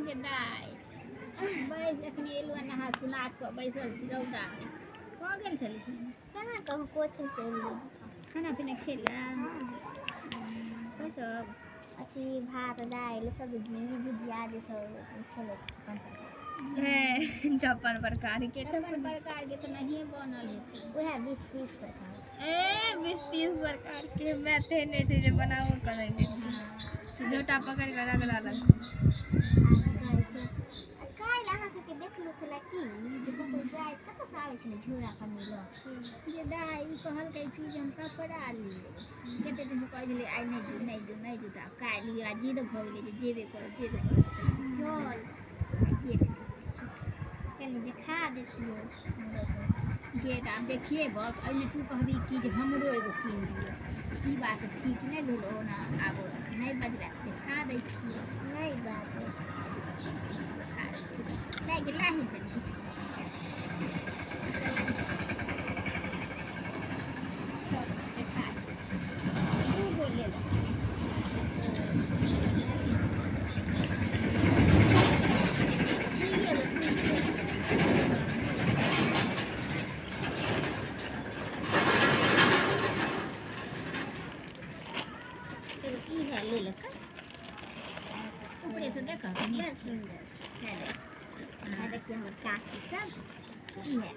के दाय बैस एखनी एलहुँ नहा सुना कऽ बैसल छी रौदा कहाँ गेल छलियै कहाँ कहूँ कोचिंग से एलियै खाना पीना खेला कसब अथी भात दालि सब्जी भुजिया जे सब छलै छप्पन प्रकार के तो नहीं बनल हेतै उएह 20-30 प्रकार ए 20-30 प्रकार के मैथे नहीं छै जे बनाओ करेंगे लोटा पकड़ कर रगड़ा लग काल्हि अहाँ सबके देखलहुँ छलै कि जे कतहु जाइत कतऽसँ आबै छलै झोरा कनी लऽ जे दाइ ई कहलकै कि जे हम कपड़ा लेब कतेक दिन कहै छलै आइ नहीं दू तऽ काल्हि एकरा जिद भऽ गेलै जे जेबे करब चल गेल कनि देखा देतियै गेट आब देखेबक एहिमे तू कहबी कि जे हमरो एगो कीन दिअ ई बात ठीक नहीं भेल ओना आब नहीं बजला देखा दै छियै नहीं बात नहीं गेला ही कनि देखा दू गो ले ले लेका ऊपरे से देखा बड़ सुंदर है देखिए हमर काकी सब इहे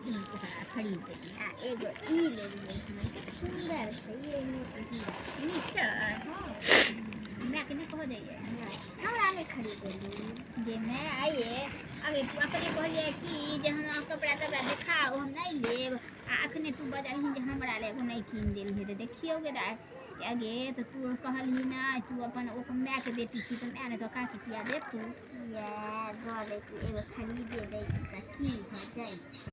खरीद लिया एगो ई ले लिया कितना सुंदर है ये नीचा मैं के नहीं कह जाइए हमरा नहीं खरीद जे मैं आइए अबे तू अपने कहिए कि जे हमरा कपड़ा तपड़ा देखाओ हम नहीं लेब आ अखने तू बजाही जे हमरा ले एगो नहीं कीन देल हे देखियोगे आगे तो तू कहलही ना तू अपन माय के बेटी छी तो मैं ने तो का किया देख तू या दो दे एगो खरीदे दे की हो जाए।